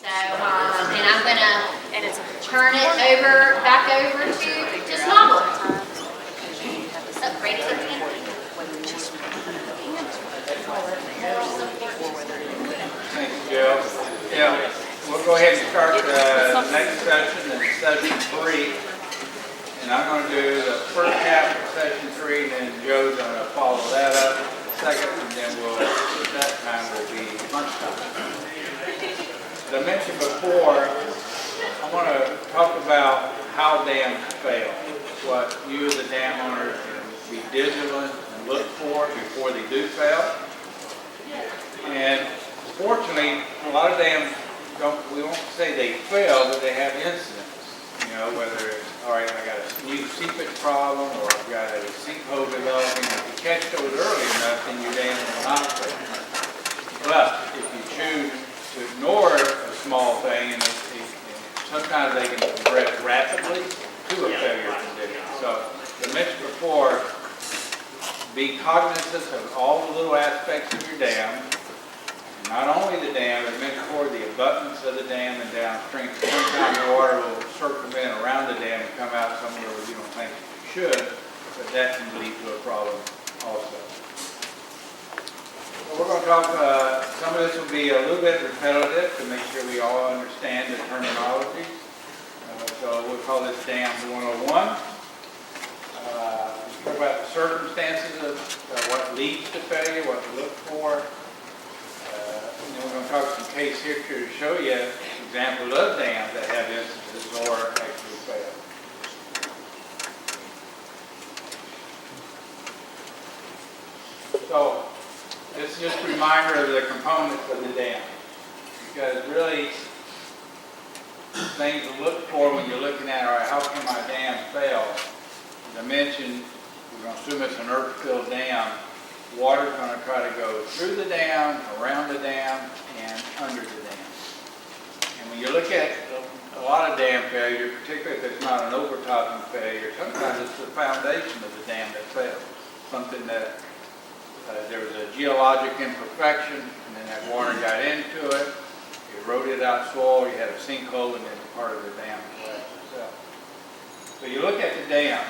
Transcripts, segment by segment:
So, and I'm gonna turn it back over to Smoggle. Ready to begin? Thank you, Jill. Yeah, we'll go ahead and start the next session, that's session 3. And I'm going to do the first half of session 3, and then Joe's going to follow that up second, and then at that time will be lunchtime. As I mentioned before, I want to talk about how dams fail, what you as a dam owner can be vigilant and look for before they do fail. And fortunately, a lot of dams we won't say they fail, but they have incidents. You know, whether it's, all right, I got a new seepage problem, or I've got a sinkhole developing. If you catch those early enough, then your dam will not fail. But if you choose to ignore a small thing, and sometimes they can progress rapidly to a failure condition. So, as I mentioned before, be cognizant of all the little aspects of your dam. Not only the dam, as mentioned before, the abutments of the dam and downstream. Sometimes the water will circumvent around the dam and come out somewhere where you don't think it should, but that can lead to a problem also. So we're going to talk, some of this will be a little bit repetitive to make sure we all understand the terminology. So we'll call this Dam 101. Talk about the circumstances of what leads to failure, what to look for. And then we're going to talk some case history to show you examples of dams that have instances or actually failed. So this is just a reminder of the components of the dam, because really things to look for when you're looking at, all right, how can my dam fail? As I mentioned, we're going to assume it's an earth-filled dam. Water's going to try to go through the dam, around the dam, and under the dam. And when you look at a lot of dam failure, particularly if it's not an overtopping failure, sometimes it's the foundation of the dam that fails. Something that there was a geologic imperfection, and then that water got into it, eroded out soil, you had a sinkhole, and then part of the dam collapsed itself. So you look at the dam.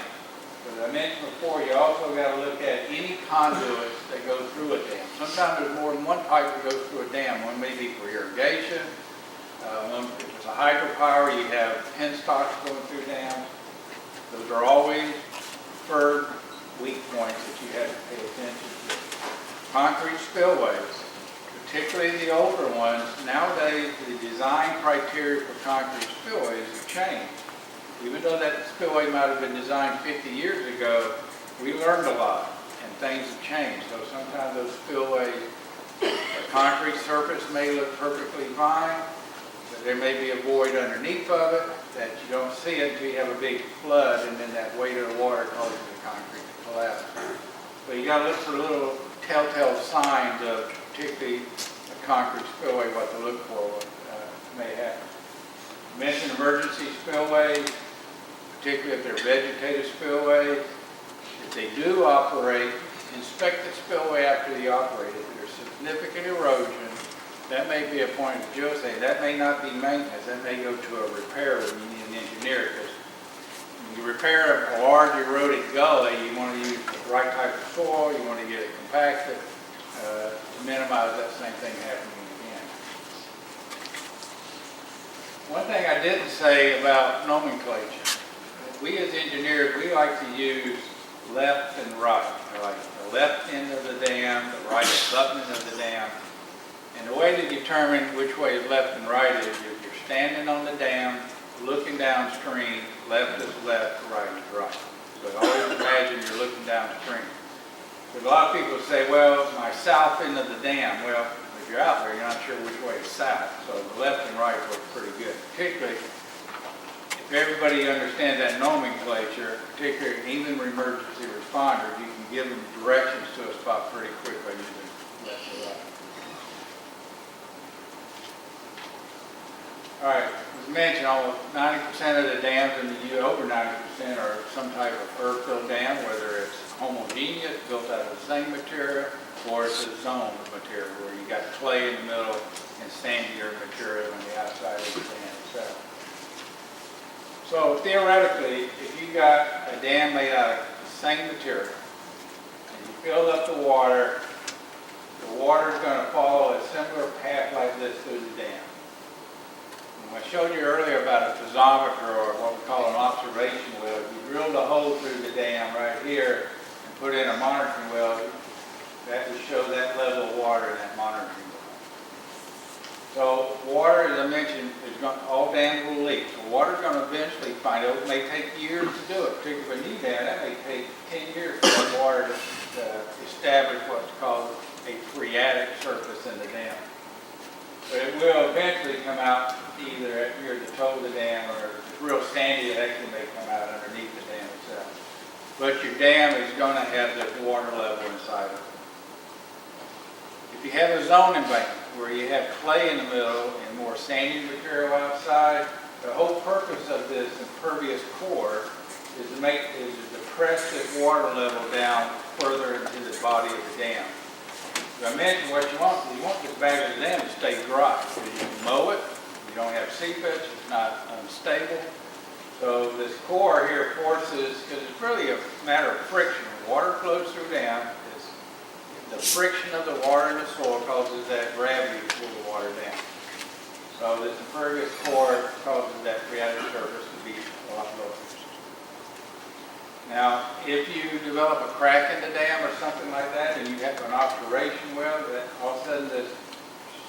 As I mentioned before, you also got to look at any conduits that go through a dam. Sometimes there's more than one pipe that goes through a dam. One may be for irrigation. If it's a hydropower, you have penstocks going through dams. Those are always preferred weak points that you have to pay attention to. Concrete spillways, particularly the older ones. Nowadays, the design criteria for concrete spillways have changed. Even though that spillway might have been designed 50 years ago, we learned a lot, and things have changed. So sometimes those spillways, the concrete surface may look perfectly fine, but there may be a void underneath of it that you don't see it until you have a big flood, and then that weight of the water causes the concrete to collapse. So you got to look for little telltale signs of, particularly a concrete spillway, what to look for, what may happen. I mentioned emergency spillways, particularly if they're vegetative spillways. If they do operate, inspect the spillway after they operate. If there's significant erosion, that may be a point, as Joe said, that may not be maintenance, that may go to a repair when you need an engineer, because when you repair a large eroded gully, you want to use the right type of soil, you want to get it compacted to minimize that same thing happening again. One thing I didn't say about nomenclature. We as engineers, we like to use left and right. Like the left end of the dam, the right abutment of the dam. And the way to determine which way is left and right is if you're standing on the dam, looking downstream, left is left, right is right. So always imagine you're looking downstream. But a lot of people say, well, my south end of the dam. Well, if you're out there, you're not sure which way is south. So the left and right work pretty good. Particularly if everybody understands that nomenclature, particularly even emergency responders, you can give them directions to a spot pretty quickly using left or right. All right, as mentioned, almost 90% of the dams in the U.S., over 90% are some type of earth-filled dam, whether it's homogeneous, built out of the same material, or it's a zone material where you got clay in the middle and sandier material on the outside. So theoretically, if you got a dam made out of the same material, and you filled up the water is going to follow a similar path like this through the dam. And I showed you earlier about a piezometer, or what we call an observation well. If you drilled a hole through the dam right here and put in a monitoring well, that would show that level of water in that monitoring well. So water, as I mentioned, all dams will leak. So water's going to eventually find it. It may take years to do it, particularly with a new dam. That may take 10 years for that water to establish what's called a phreatic surface in the dam. But it will eventually come out either near the toe of the dam, or if it's real sandy, it actually may come out underneath the dam itself. But your dam is going to have this water level inside of it. If you have a zone embankment where you have clay in the middle and more sandy material outside, the whole purpose of this impervious core is to depress this water level down further into the body of the dam. As I mentioned, what you want this back of the dam to stay dry. So you can mow it, you don't have seepage, it's not unstable. So this core here forces, because it's really a matter of friction. When water flows through dam, the friction of the water in the soil causes that gravity to pull the water down. So this impervious core causes that phreatic surface to be a lot lower. Now, if you develop a crack in the dam or something like that, and you have an observation well, that all of a sudden this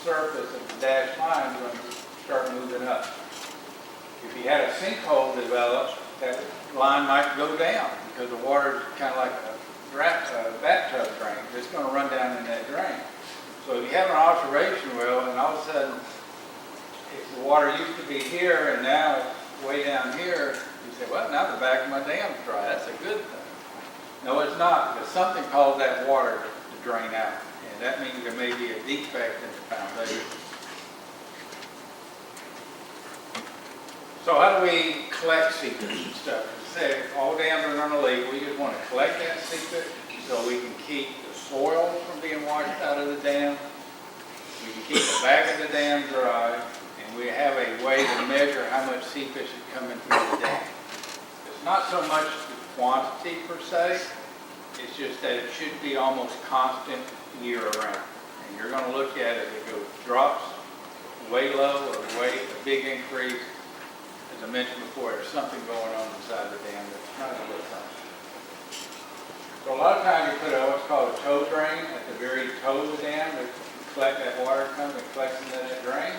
surface of the dashed line is going to start moving up. If you had a sinkhole develop, that line might go down because the water is kind of like a bathtub drain. It's going to run down in that drain. So if you have an observation well, and all of a sudden, if the water used to be here and now it's way down here, you say, well, now the back of my dam's dry. That's a good thing. No, it's not, because something caused that water to drain out. And that means there may be a defect in the foundation. So how do we collect seepage and stuff? Say all dams are going to leak. We just want to collect that seepage so we can keep the soil from being washed out of the dam. We can keep the back of the dam dry, and we have a way to measure how much seepage is coming through the dam. It's not so much the quantity per se, it's just that it should be almost constant year around. And you're going to look at it, if it goes drops way low or way a big increase. As I mentioned before, there's something going on inside the dam that's not a good thing. So a lot of times you put what's called a toe drain at the very toe of the dam to collect that water comes and collects into that drain.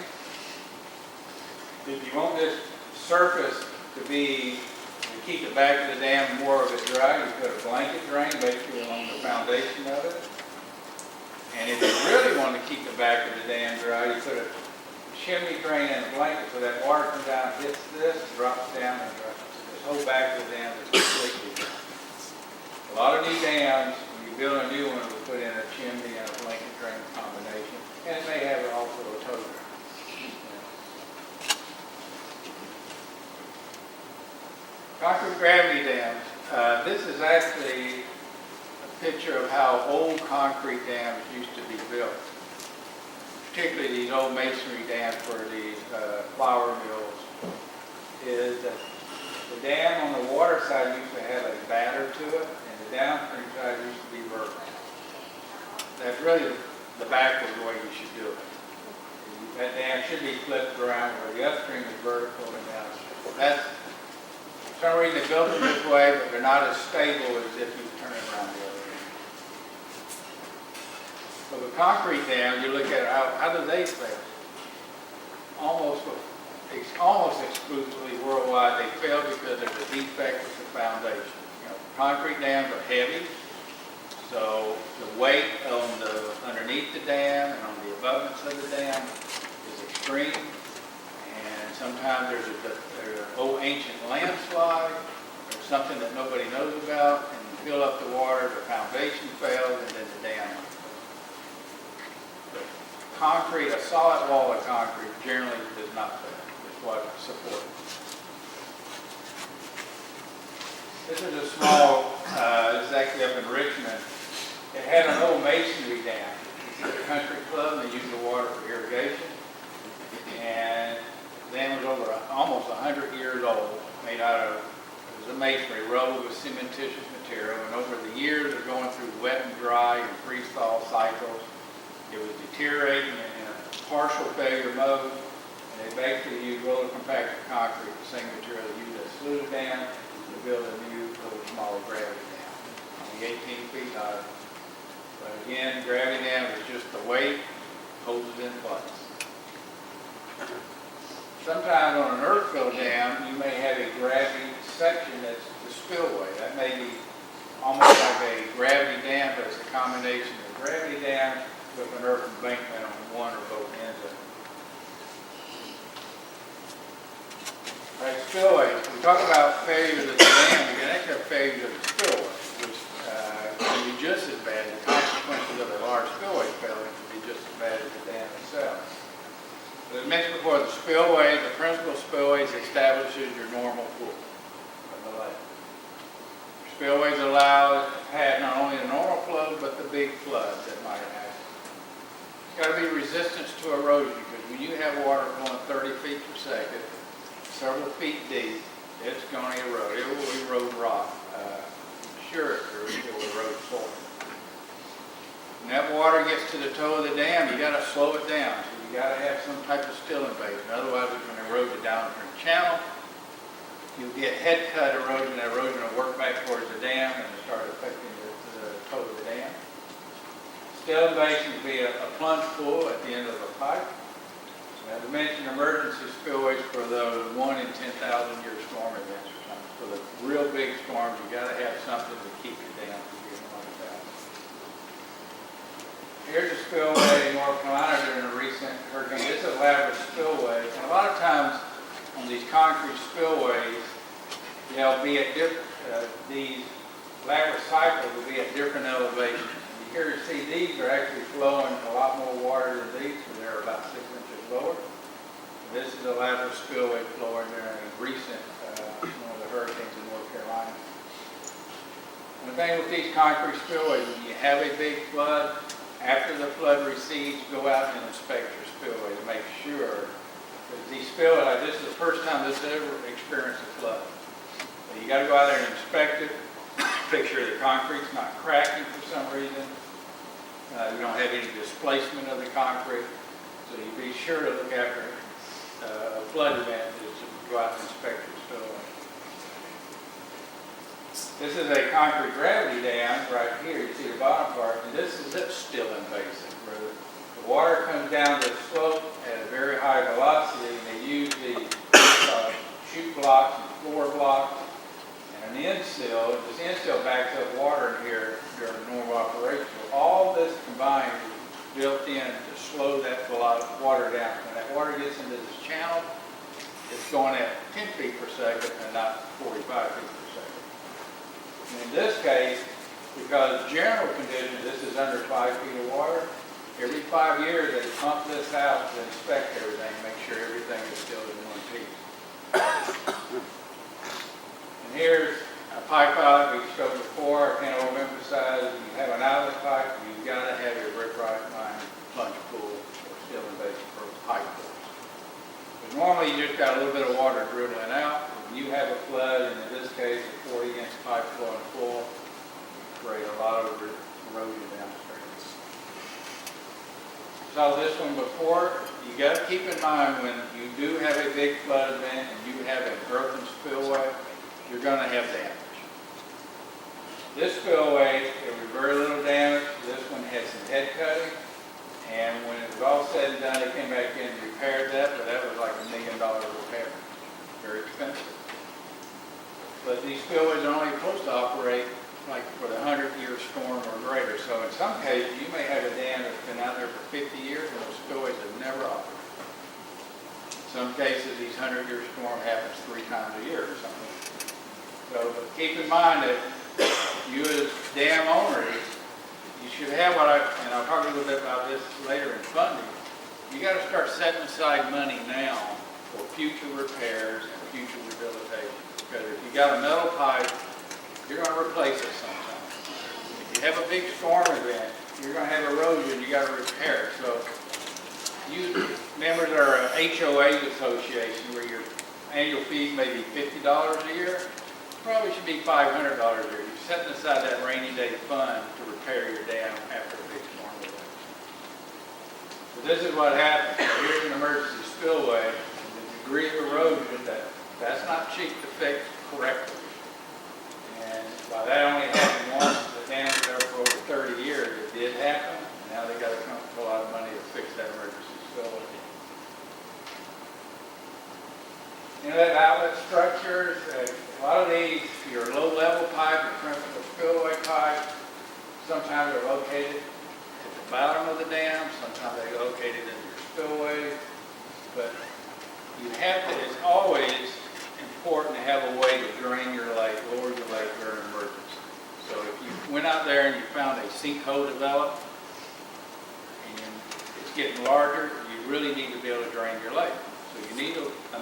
If you want this surface to keep the back of the dam more of it dry, you put a blanket drain basically along the foundation of it. And if you really want to keep the back of the dam dry, you put a chimney drain and a blanket so that water comes down, hits this, drops down, and this whole back of the dam is completely dry. A lot of new dams, when you build a new one, we put in a chimney and a blanket drain combination, and it may have also a toe drain. Concrete gravity dams. This is actually a picture of how old concrete dams used to be built. Particularly these old masonry dams for these flour mills, is that the dam on the water side used to have a batter to it, and the downstream side used to be vertical. That's really the backward way you should do it. That dam should be flipped around where the upstream is vertical and downstream. That's, for some reason they built it this way, but they're not as stable as if you turn it around the other way. So the concrete dams, you look at how do they fail? Almost exclusively worldwide, they fail because there's a defect with the foundation. Concrete dams are heavy, so the weight on underneath the dam and on the abutments of the dam is extreme. And sometimes there's an old ancient landslide or something that nobody knows about, and you fill up the water, the foundation fails, and then the dam. Concrete, a solid wall of concrete generally does not fail. It's what supports it. This is a small, this is actually up in Richmond. It had an old masonry dam. It's a country club, and they used the water for irrigation. And the dam was over almost 100 years old. made out of, it was a masonry, rubble with cementitious material, and over the years of going through wet and dry and freeze-thaw cycles, it was deteriorating in a partial failure mode, and they basically used roller compacted concrete, the same material they used at Saluda Dam, to build a new, little smaller gravity dam, only 18 feet high. But again, gravity dam is just the weight holds it in place. Sometimes on an earth-fill dam, you may have a gravity section that's the spillway. That may be almost like a gravity dam, but it's a combination of gravity dam with an earth embankment on one or both ends of it. All right, spillway. We talk about failures of the dam. You can actually have failures of the spillway, which can be just as bad. The consequences of a large spillway failure can be just as bad as the dam itself. As I mentioned before, the spillway, the principal spillways establishes your normal pool of the lake. Spillways allow it to have not only the normal flow, but the big floods that might happen. It's got to be resistance to erosion, because when you have water flowing 30 feet per second, several feet deep, it's going to erode. It will erode rock. Sure, it will erode soil. When that water gets to the toe of the dam, you got to slow it down. So you got to have some type of still invasion. Otherwise, it's going to erode the downstream channel. You'll get head cut erosion. That erosion will work back towards the dam and start affecting the toe of the dam. Still invasion will be a plunge pool at the end of a pipe. As I mentioned, emergency spillways for the 1 in 10,000 year storm events or something. For the real big storms, you got to have something to keep your dam from getting like that. Here's a spillway in North Carolina during a recent hurricane. This is a lateral spillway, and a lot of times on these concrete spillways, they'll be at different. These lateral cycles will be at different elevations. Here you see these are actually flowing a lot more water than these, so they're about 6 inches lower. This is a lateral spillway flowing during a recent one of the hurricanes in North Carolina. And the thing with these concrete spillways, when you have a big flood, after the flood recedes, go out and inspect your spillway to make sure that these spillways, like this is the first time this ever experienced a flood. So you got to go out there and inspect it, make sure the concrete's not cracking for some reason. You don't have any displacement of the concrete, so you be sure to look after a flood event is to go out and inspect your spillway. This is a concrete gravity dam right here. You see the bottom part, and this is it still invasive, where the water comes down the slope at a very high velocity, and they use the chute blocks and floor blocks and an insill. This insill backs up water in here during normal operation. So all this combined is built in to slow that water down. When that water gets into this channel, it's going at 10 feet per second and not 45 feet per second. And in this case, because general conditions, this is under 5 feet of water, every 5 years they pump this out to inspect everything, make sure everything is still in one piece. And here's a pipe outlet we showed before. I can't overemphasize, you have an outlet pipe, you've got to have your brick right line plunge pool or still invasive for pipe pools. But normally you just got a little bit of water dribbling out. When you have a flood, and in this case a 40-inch pipe flowing full, create a lot of erosion downstream. Saw this one before. You got to keep in mind when you do have a big flood event and you have an earthen spillway, you're going to have damage. This spillway, there was very little damage. This one had some head cutting, and when it was all said and done, they came back in and repaired that, but that was like $1 million repair. Very expensive. But these spillways are only supposed to operate like for the 100-year storm or greater. So in some cases, you may have a dam that's been out there for 50 years and those spillways have never operated. In some cases, these 100-year storm happens 3 times a year or something. So but keep in mind that you as dam owners, you should have and I'll talk a little bit about this later in funding, you got to start setting aside money now for future repairs and future rehabilitation. Because if you got a metal pipe, you're going to replace it sometime. If you have a big storm event, you're going to have erosion, you got to repair it. So you members are an HOA association where you're annual fee may be $50 a year, probably should be $500 a year. You're setting aside that rainy day fund to repair your dam after a big storm event. So this is what happens. Here's an emergency spillway. The degree of erosion, that's not cheap to fix correctly. And by that only happened once, the dam was there for over 30 years. It did happen. Now they got to come up with a lot of money to fix that emergency spillway. You know, that outlet structures, a lot of these, your low-level pipe, your principal spillway pipe, sometimes they're located at the bottom of the dam, sometimes they're located in your spillway. But you have to, it's always important to have a way to drain your lake, lower your lake during an emergency. So if you went out there and you found a sinkhole developed and it's getting larger, you really need to be able to drain your lake. So you need a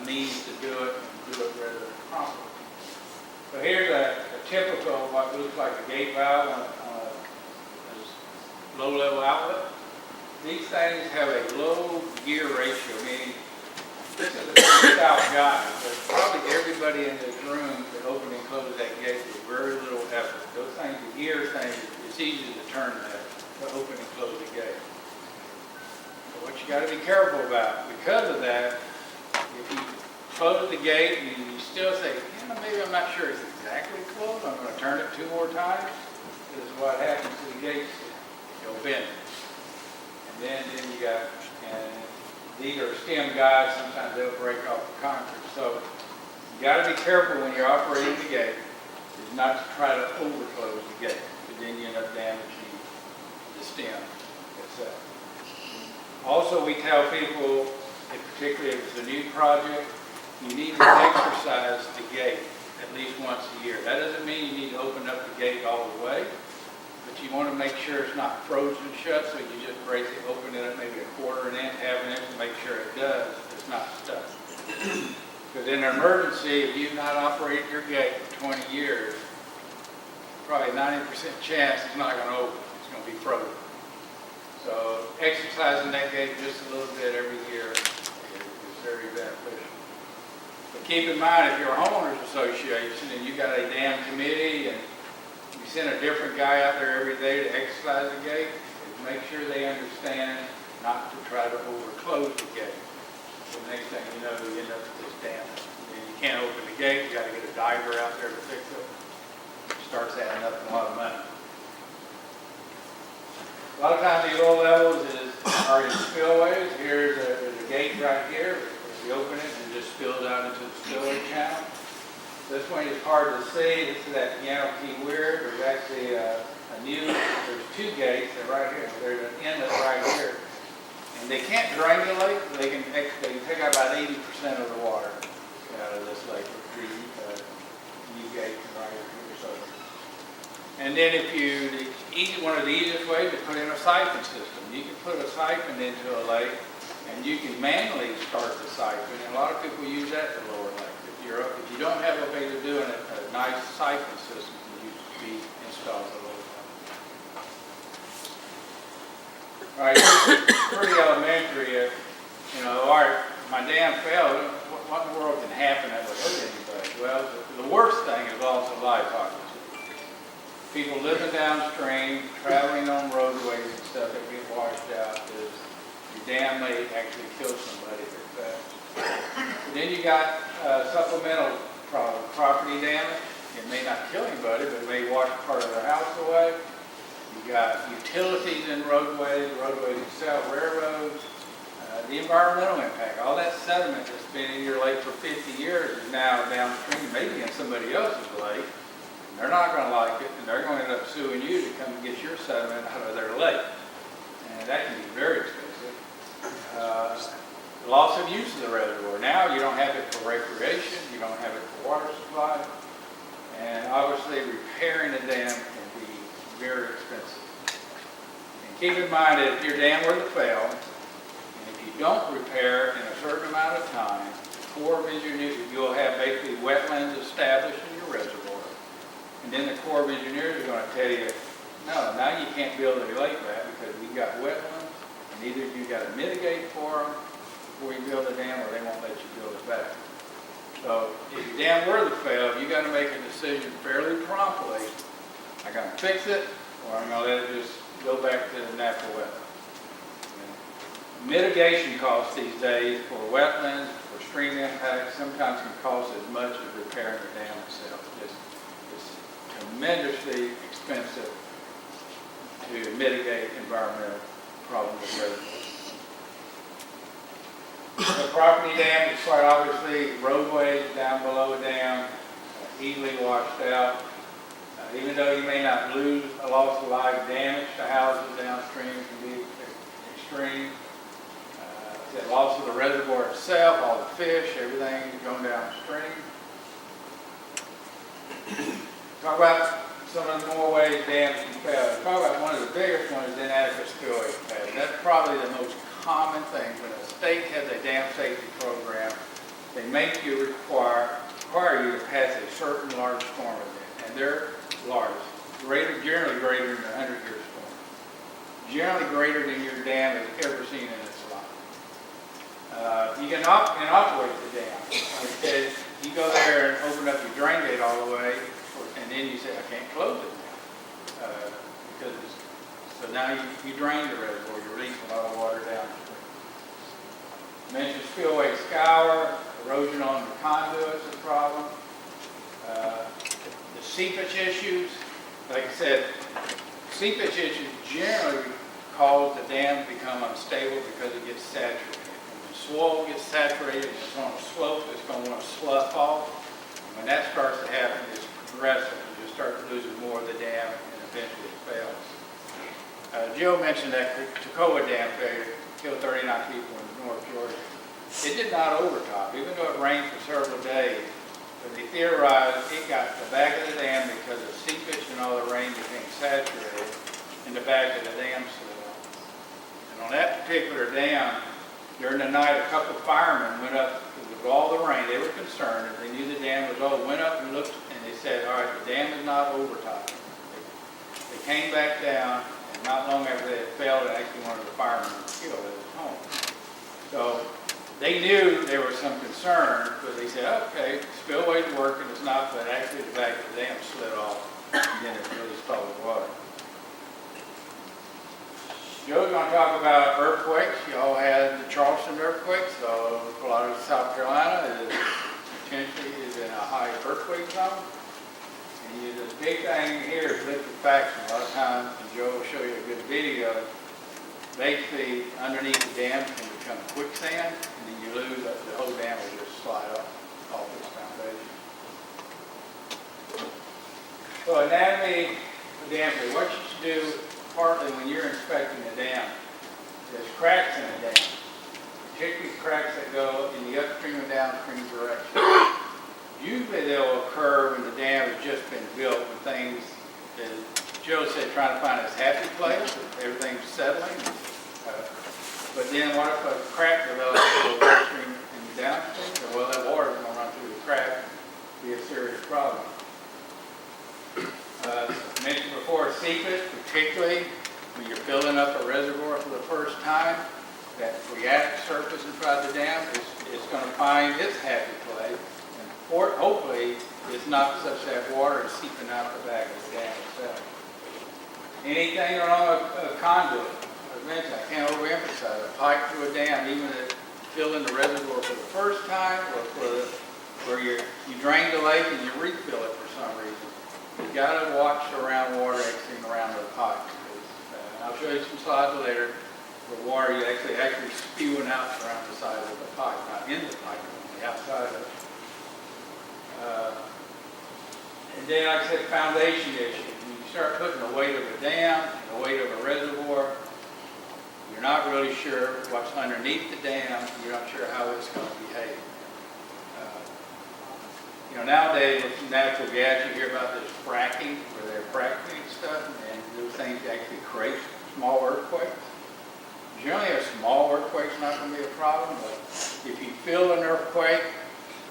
means to do it and do it rather promptly. So here's a typical, what looks like a gate valve on a low-level outlet. These things have a low gear ratio, meaning this is a stout guy, but probably everybody in this room could open and close that gate with very little effort. Those things, the gear thing, it's easy to turn that, to open and close the gate. But what you got to be careful about, because of that, if you close the gate and you still say, maybe I'm not sure it's exactly closed, I'm going to turn it 2 more times, this is what happens to the gates, they'll bend. And then you got, and these are stem guides, sometimes they'll break off the concrete. So you got to be careful when you're operating the gate, is not to try to overclose the gate, because then you end up damaging the stem itself. Also, we tell people, particularly if it's a new project, you need to exercise the gate at least once a year. That doesn't mean you need to open up the gate all the way, but you want to make sure it's not frozen shut, so you just break it, open it up maybe a quarter an inch, half an inch, to make sure it does, it's not stuck. Because in an emergency, if you've not operated your gate for 20 years, probably 90% chance it's not going to open, it's going to be frozen. So exercising that gate just a little bit every year is very beneficial. But keep in mind, if you're a homeowners association and you got a dam committee and you send a different guy out there every day to exercise the gate, make sure they understand not to try to overclose the gate. So the next thing you know, you end up with this dam. And you can't open the gate, you got to get a diver out there to fix it. It starts adding up a lot of money. A lot of times these low levels are in spillways. Here's a gate right here. If you open it, it just spills out into the spillway channel. This one is hard to see. This is that Piano Key Weir. There's actually there's 2 gates. They're right here. There's an inlet right here. And they can't drain the lake, but they can take out about 80% of the water out of this lake with 3 new gates right here. So, and then one of the easiest ways is put in a siphon system. You can put a siphon into a lake, and you can manually start the siphon. And a lot of people use that to lower lake. If you don't have a way to do a nice siphon system, you use be installed a lower lake. All right, it's pretty elementary. All right, my dam failed. What in the world can happen that would hurt anybody? Well, the worst thing is loss of life, obviously. People living downstream, traveling on roadways and stuff that get washed out, your dam may actually kill somebody if it fails. Then you got supplemental problem, property damage. It may not kill anybody, but it may wash part of their house away. You got utilities in roadways itself, railroads, the environmental impact. All that sediment that's been in your lake for 50 years is now downstream, maybe in somebody else's lake. They're not going to like it, and they're going to end up suing you to come and get your sediment out of their lake. And that can be very expensive. Loss of use of the reservoir. Now you don't have it for recreation, you don't have it for water supply, and obviously repairing a dam can be very expensive. And keep in mind that if your dam were to fail, and if you don't repair in a certain amount of time, the Corps of Engineers, you'll have basically wetlands established in your reservoir. And then the Corps of Engineers are going to tell you, no, now you can't build a lake back because we've got wetlands, and either you got to mitigate for them before you build a dam, or they won't let you build it back. So So if your dam were to fail, you got to make a decision fairly promptly. I'm going to fix it, or I'm going to let it just go back to the natural wetland. Mitigation costs these days for wetlands, for stream impacts, sometimes can cost as much as repairing the dam itself. It's tremendously expensive to mitigate environmental problems with reservoirs. The property dam is quite obviously roadways down below a dam, easily washed out. Even though you may not lose a loss of life, damage to houses downstream can be extreme. The loss of the reservoir itself, all the fish, everything going downstream. Talk about some of the more ways dams can fail. Talk about one of the biggest ones is inadequate spillway capacity. That's probably the most common thing. When a state has a dam safety program, they make you require you to pass a certain large storm event. And they're large, generally greater than a 100-year storm. Generally greater than your dam has ever seen in its life. You can operate the dam. Like I said, you go there and open up your drain gate all the way, and then you say, I can't close it now. So now you drain the reservoir, you release a lot of water downstream. Mentioned spillway scour, erosion on the conduits is a problem. The seepage issues, like I said, seepage issues generally cause the dam to become unstable because it gets saturated. Soil gets saturated, it's on a slope, it's going to want to slough off. And when that starts to happen, it's progressive. You just start losing more of the dam and eventually it fails. Jill mentioned that Toccoa Dam failure killed 39 people in North Georgia. It did not overtop, even though it rained for several days. But they theorized it got to the back of the dam because the seepage and all the rain became saturated, and the back of the dam slid off. And on that particular dam, during the night, a couple of firemen went up with all the rain. They were concerned. They knew the dam was over. Went up and looked, and they said, all right, the dam is not overtopping. They came back down, and not long after they had failed, actually one of the firemen was killed at his home. So they knew there was some concern, but they said, okay, spillway's working. It's not, but actually the back of the dam slid off, and then it really stalled the water. Joe's going to talk about earthquakes. You all had the Charleston earthquake, so a lot of South Carolina is potentially in a high earthquake zone. And the big thing here is liquefaction. A lot of times, and Joe will show you a good video, basically underneath the dam can become quicksand, and then you lose the whole dam will just slide off its foundation. So anatomy of dam failure. What you should do partly when you're inspecting a dam, there's cracks in a dam, particularly cracks that go in the upstream and downstream direction. Usually they'll occur when the dam has just been built, when things, as Joe said, trying to find its happy place, everything's settling. But then what if a crack develops both upstream and downstream? Well, that water's going to run through the crack, be a serious problem. Mentioned before, seepage, particularly when you're filling up a reservoir for the first time, that phreatic surface inside the dam is going to find its happy place, and hopefully it's not such that water is seeping out the back of the dam itself. Anything wrong with a conduit, as mentioned, I can't overemphasize, a pipe through a dam, even if filling the reservoir for the first time, or where you drain the lake and you refill it for some reason. You've got to watch around water exiting around the pipe. I'll show you some slides later where water is actually spewing out around the side of the pipe, not in the pipe, but on the outside of it. And then, like I said, foundation issues. When you start putting the weight of a dam, the weight of a reservoir, you're not really sure what's underneath the dam. You're not sure how it's going to behave. Nowadays with natural gas, you hear about this fracking, where they're fracking and stuff, and those things actually create small earthquakes. Generally, a small earthquake's not going to be a problem, but if you feel an earthquake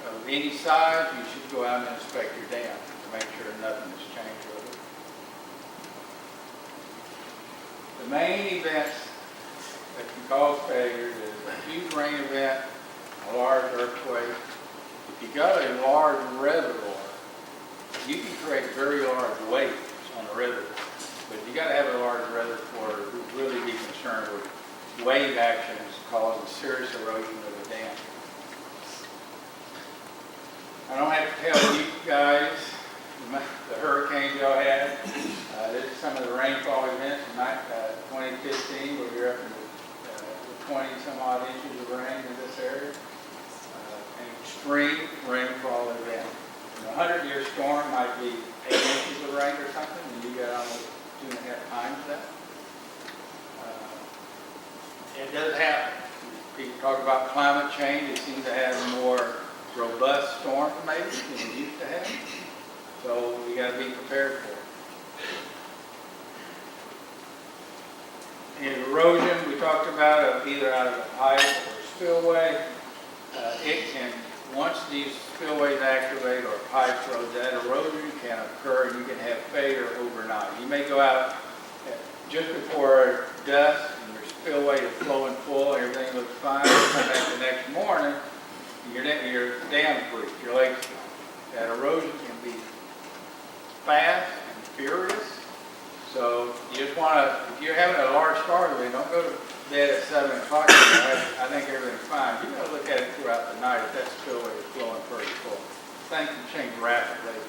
of any size, you should go out and inspect your dam to make sure nothing has changed with it. The main events that can cause failures is a huge rain event, a large earthquake. If you you got a large reservoir, you can create very large waves on a reservoir. But you got to have a large reservoir to really be concerned with wave actions causing serious erosion of the dam. I don't have to tell you guys the hurricanes y'all had. This is some of the rainfall events in 2015, where you're up in the 20 some odd inches of rain in this area. An extreme rainfall event. A 100-year storm might be 8 inches of rain or something, and you got almost 2.5 times that. It does happen. People talk about climate change. It seems to have more robust storms maybe than it used to have. So we got to be prepared for it. And erosion, we talked about either out of a pipe or spillway. It can, once these spillways activate or pipes road, that erosion can occur and you can have failure overnight. You may go out just before dusk and your spillway is flowing full, everything looks fine. You come back the next morning, your dam's breached, your lake's gone. That erosion can be fast and furious. So you just want to, if you're having a large storm, don't go to bed at 7 o'clock. I think everything's fine. You got to look at it throughout the night if that spillway is flowing pretty full. Things can change rapidly.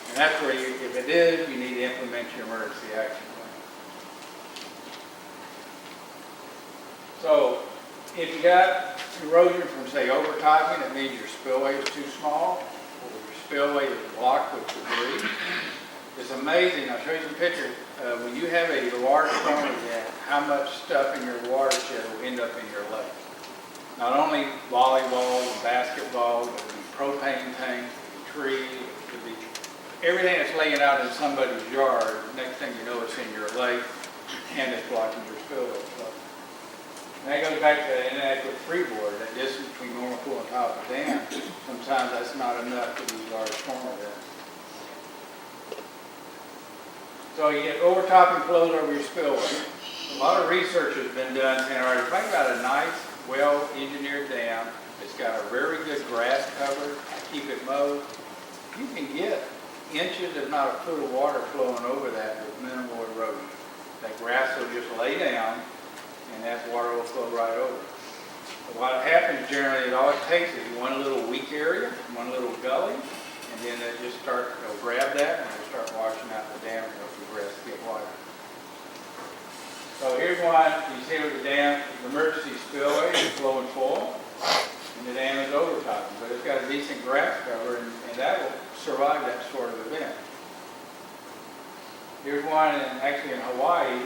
And that's where you, if it is, you need to implement your emergency action plan. So if you got erosion from, say, overtopping, it means your spillway is too small, or your spillway is blocked with debris. It's amazing. I'll show you some pictures. When you have a large storm event, how much stuff in your watershed will end up in your lake. Not only volleyballs and basketballs, but it could be propane tanks, it could be trees, it could be everything that's laying out in somebody's yard. Next thing you know, it's in your lake, and it's blocking your spillway. So, and that goes back to the inadequate freeboard, that distance between normal pool and top of the dam. Sometimes that's not enough for these large storm events. So you get overtopping flows over your spillway. A lot of research has been done saying, all right, think about a nice, well-engineered dam. It's got a very good grass cover, keep it mowed. You can get inches, if not a foot of water flowing over that with minimal erosion. That grass will just lay down and that water will flow right over. But what happens generally, all it takes is one little weak area, one little gully, and then it just it'll grab that and it'll start washing out the dam and the grass get wider. So here's one, you see with the dam, the emergency spillway is flowing full, and the dam is overtopping, but it's got a decent grass cover, and that will survive that sort of event. Here's one, actually in Hawaii,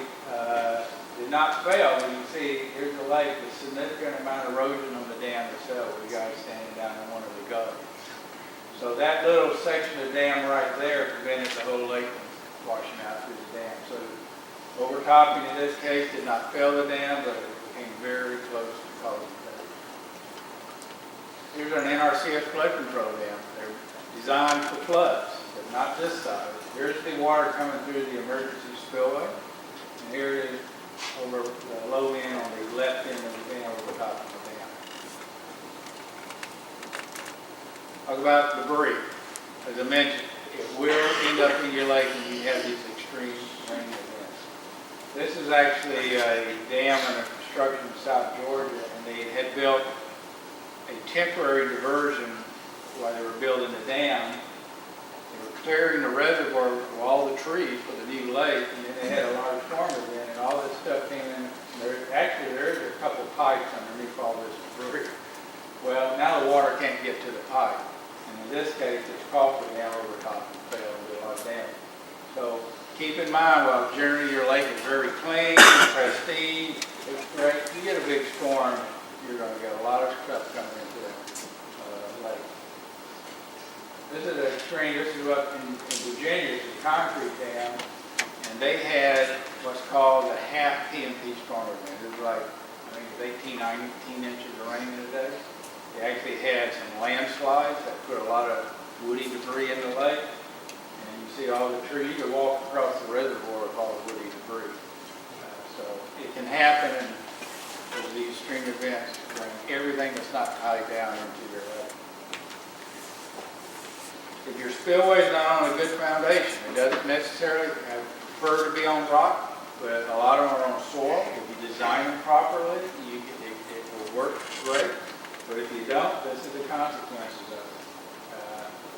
did not fail, but you can see, here's the lake, with significant amount of erosion on the dam itself, the guy standing down in one of the gullies. So that little section of dam right there prevented the whole lake from washing out through the dam. So overtopping in this case did not fail the dam, but it came very close to causing failure. Here's an NRCS flood control dam. They're designed for floods, but not this size. Here's the water coming through the emergency spillway, and here it is over the low end on the left end of the dam over top of the dam. Talk about debris. As I mentioned, it will end up in your lake when you have these extreme rain events. This is actually a dam under construction in South Georgia, and they had built a temporary diversion while they were building the dam. They were clearing the reservoir of all the trees for the new lake, and then they had a large storm event, and all this stuff came in. There is a couple pipes underneath all this debris. Well, now the water can't get to the pipe. And in this case, it's caused the dam overtop and failed and did a lot of damage. So keep in mind, while generally your lake is very clean, pristine, it's great, you get a big storm, you're going to get a lot of stuff coming into that lake. This is an extreme, this is up in Virginia, it's a concrete dam, and they had what's called a half PMP storm event. It was like, I think it was 18 inches of rain in a day. They actually had some landslides that put a lot of woody debris in the lake. And you see all the trees. You walk across the reservoir with all the woody debris. So it can happen in these extreme events to bring everything that's not tied down into your lake. your spillway is not on a good foundation. It doesn't necessarily prefer to be on rock, but a lot of them are on soil. If you design them properly, it will work great. But if you don't, this is the consequences of it.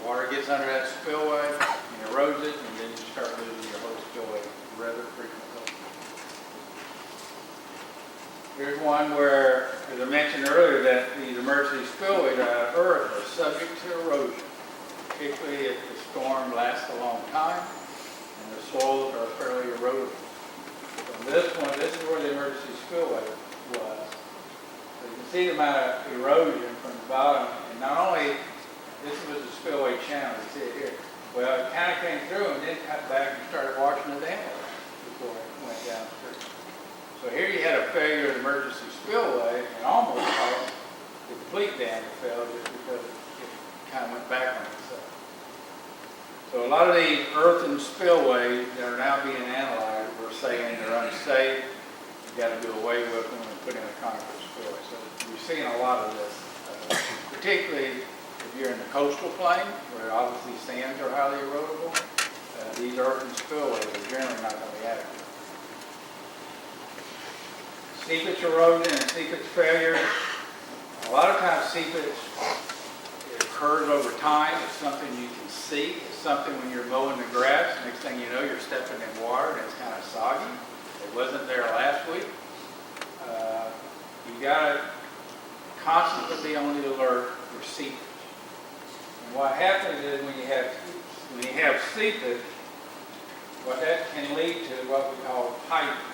Water gets under that spillway and erodes it, and then you start losing your whole spillway rather frequently. Here's one where, as I mentioned earlier, that these emergency spillways out of earth are subject to erosion, particularly if the storm lasts a long time and the soils are fairly erodible. So this is where the emergency spillway was. So you can see the amount of erosion from the bottom, and not only this was a spillway channel, you see it here. Well, it kind of came through and then cut back and started washing the dam away before it went downstream. So here you had a failure of the emergency spillway and almost caused the complete dam to fail just because it kind of went back on itself. So a lot of these earthen spillways that are now being analyzed, we're saying they're unsafe. You've got to do away with them and put in a concrete spillway. So we're seeing a lot of this, particularly if you're in the coastal plain, where obviously sands are highly erodible. These earthen spillways are generally not going to be adequate. Seepage erosion and seepage failure. A lot of times seepage, it occurs over time. It's something you can see. It's something when you're mowing the grass, next thing you know, you're stepping in water and it's kind of soggy. It wasn't there last week. You got to constantly be on the alert for seepage. And what happens is when you have seepage, what that can lead to is what we call piping.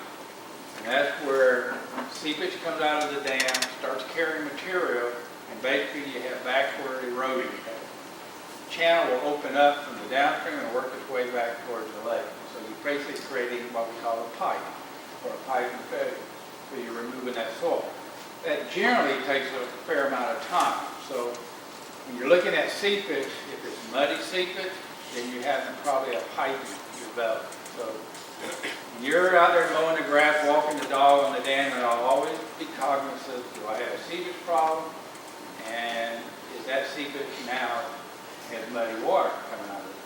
And that's where seepage comes out of the dam, starts carrying material, and basically you have backward erosion. The channel will open up from the downstream and work its way back towards the lake. So you're basically creating what we call a pipe, or a pipe and failure. So you're removing that soil. That generally takes a fair amount of time. So when you're looking at seepage, if it's muddy seepage, then you have probably a pipe developed. So when you're out there mowing the grass, walking the dog on the dam, and I'll always be cognizant, do I have a seepage problem? And is that seepage now has muddy water coming out of it?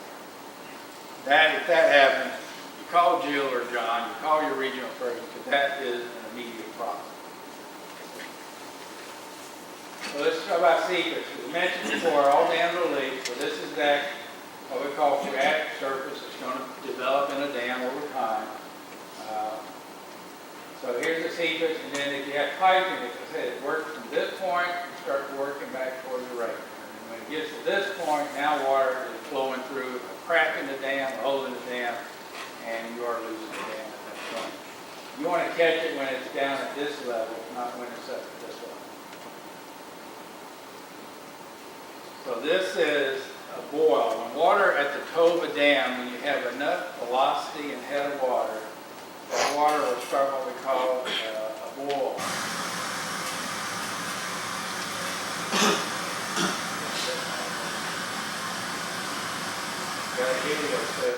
If that happens, you call Jill or John, you call your regional person, because that is an immediate problem. So let's talk about seepage. As mentioned before, all dams are leaked, so this is that what we call phreatic surface. It's going to develop in a dam over time. So here's the seepage, and then if you have piping, as I said, it works from this point and starts working back towards the lake. And when it gets to this point, now water is flowing through a crack in the dam, a hole in the dam, and you are losing the dam at that point. You want to catch it when it's down at this level, not when it's up at this level. So this is a boil. When water at the toe of a dam, when you have enough velocity and head of water, that water will start what we call a boil. Got a helio set.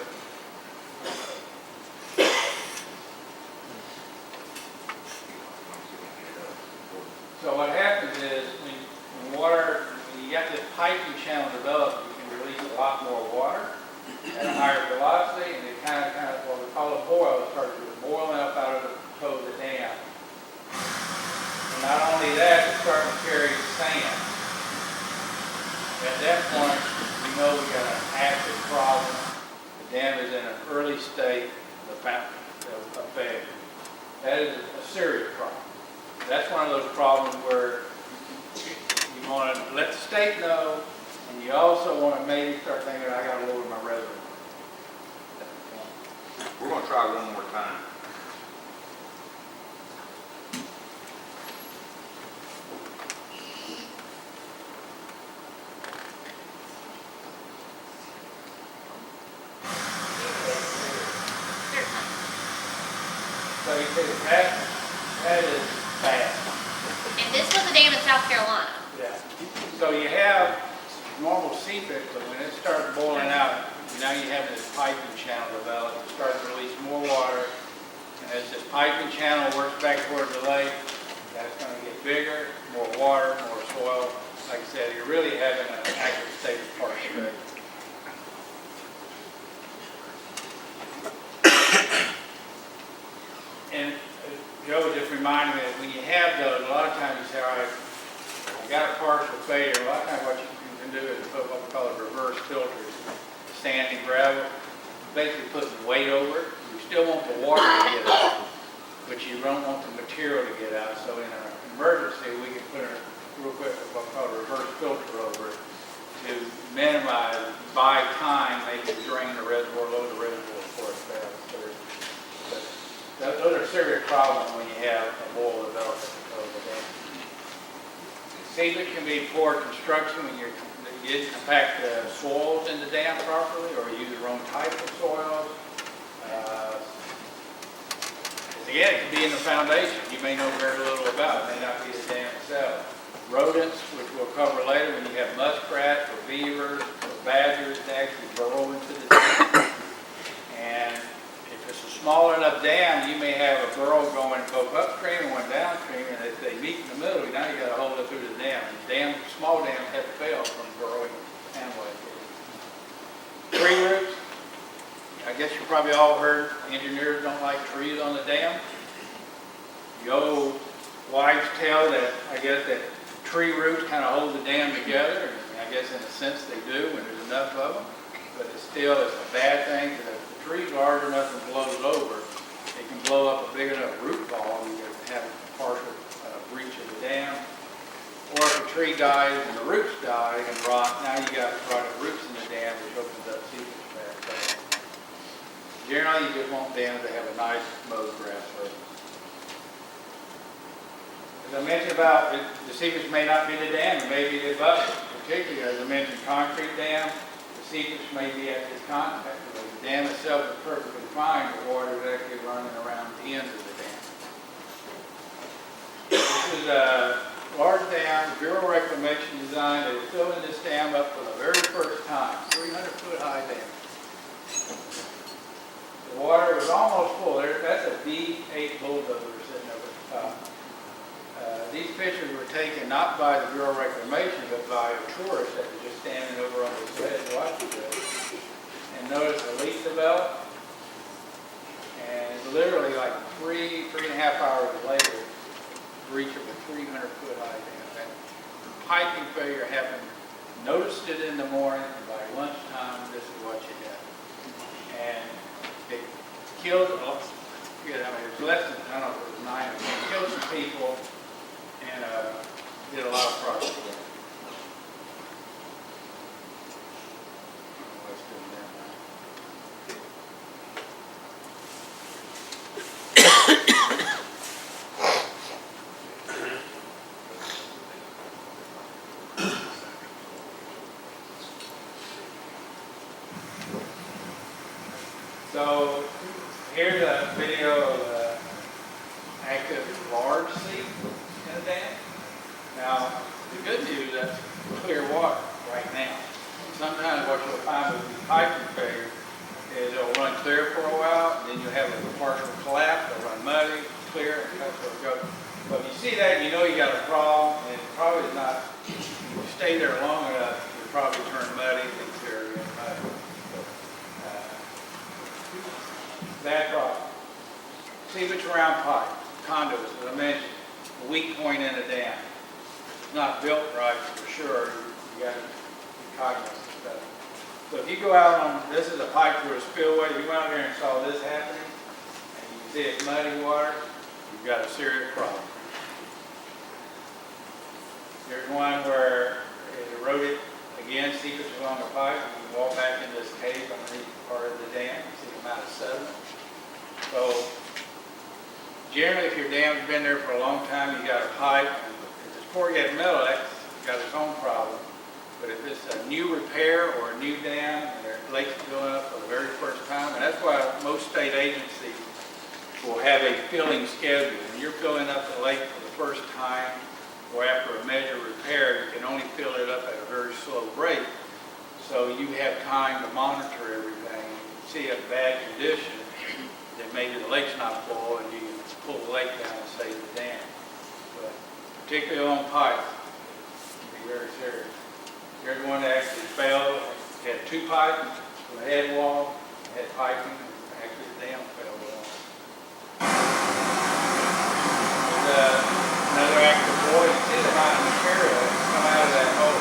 So what happens is when you got this piping channel developed, you can release a lot more water at a higher velocity, and it kind of what we call a boil. It starts boiling up out of the toe of the dam. And not only that, it's starting to carry sand. At that point, we know we got an active problem. The dam is in an early state of failure. That is a serious problem. That's one of those problems where you want to let the state know, and you also want to maybe start thinking, I got to lower my reservoir. We're going to try one more time. So you see that is bad. And this was a dam in South Carolina. Yeah. So you have normal seepage, but when it starts boiling out, now you have this piping channel develop. It starts to release more water. And as this piping channel works back toward the lake, that's going to get bigger, more water, more soil. Like I said, you're really having an active state of park failure. reminded me that when you have those, a lot of times you say, all right, you got a partial failure. A lot of times what you can do is put what we call a reverse filter. Sand and gravel, basically putting weight over it. You still want the water to get out, but you don't want the material to get out. So in an emergency, we can put a real quick what we call a reverse filter over it to minimize, by time, maybe drain the reservoir, load the reservoir before it fails. So those are serious problems when you have a boil development of a dam. Seepage can be poor construction when you didn't compact the soils in the dam properly, or use the wrong type of soils. Again, it can be in the foundation. You may know very little about it. It may not be the dam itself. Rodents, which we'll cover later, when you have muskrats or beavers or badgers that actually burrow into the dam. And if it's a small enough dam, you may have a burrow going both upstream and one downstream, and if they meet in the middle, now you got to hold it through the dam. Small dams have to fail from burrowing and ways. Tree roots. I guess you probably all heard engineers don't like trees on the dam. The old wives' tale that I guess that tree roots kind of hold the dam together. And I guess in a sense they do when there's enough of them. But it's a bad thing because if the tree's large enough and blows over, it can blow up a big enough root ball and you can have a partial breach of the dam. Or if a tree dies and the roots die and rot, now you got rotted roots in the dam, which opens up seepage back. So generally, you just want dams to have a nice mowed grass surface. As I mentioned about the seepage may not be the dam, it may be the bucket. Particularly, as I mentioned, concrete dam, the seepage may be at this contact. The dam itself is perfectly fine, the water is actually running around the ends of the dam. This is a large dam, Bureau Reclamation design. They were filling this dam up for the very first time, 300-foot high dam. The water was almost full. That's a V8 bulldozer sitting over the top. These pictures were taken not by the Bureau Reclamation, but by a tourist that was just standing over on his ledge watching this. And noticed a leak developed. And literally like 3.5 hours later, breach of a 300-foot high dam. That piping failure happened. Noticed it in the morning, and by lunchtime, this is what you had. And it killed, it was less than, I don't know, it was 9 or 10. It killed some people and did a lot of property damage. So here's a video of the active large seep in a dam. Now, the good news, that's clear water right now. Sometimes what you'll find with these piping failure is it'll run clear for a while, and then you'll have a partial collapse, it'll run muddy, clear, and that's where it goes. But if you see that, you know you got a problem, and it probably is not, if you stay there long enough, you'll probably turn muddy and clear again muddy. Bad problem. Seepage around pipe, conduits, as I mentioned, a weak point in a dam. It's not built right for sure. You got to be cognizant of that. So if you go out on, this is a pipe through a spillway, if you went out there and saw this happening, and you can see it's muddy water, you've got a serious problem. There's one where it eroded again, seepage along the pipe. You can walk back in this cave underneath part of the dam, you see the amount of sediment. So generally, if your dam's been there for a long time, you got a pipe. If it's corrugated metal, that's got its own problem. But if it's a new repair or a new dam, and their lake's filling up for the very first time, and that's why most state agencies will have a filling schedule. When you're filling up the lake for the first time, or after a major repair, you can only fill it up at a very slow rate. So you have time to monitor everything. You see a bad condition, then maybe the lake's not full, and you can pull the lake down and save the dam. But particularly on pipes, it can be very serious. Here's one that actually failed. It had 2 pipes, a head wall, had piping, and actually the dam failed off. another active void. You see the amount of material that's come out of that hole.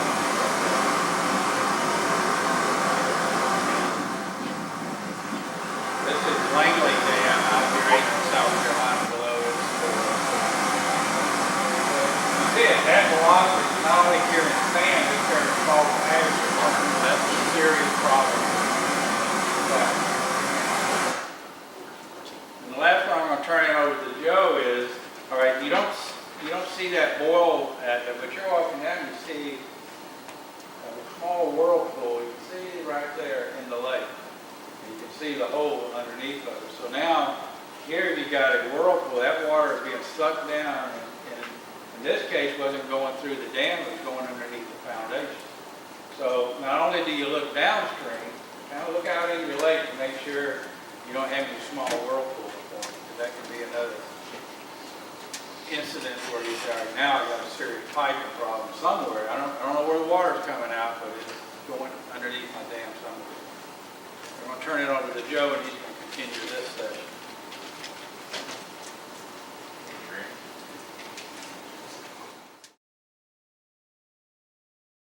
This is Langley Dam out here in South Carolina below it. You see it, that velocity is not only carrying sand, it's carrying salt and ash. That's a serious problem. And the last one I'm going to turn it over to Joe is, all right, you don't see that boil, but you're walking down, you see a small whirlpool. You can see right there in the lake. You can see the hole underneath of it. So now, here you got a whirlpool. That water is being sucked down, and in this case, wasn't going through the dam, it was going underneath the foundation. So not only do you look downstream, kind of look out into your lake to make sure you don't have any small whirlpools forming, because that can be another incident where you say, now I got a serious piping problem somewhere. I don't know where the water's coming out, but it's going underneath my dam somewhere. I'm going to turn it over to Joe, and he's going to continue this session.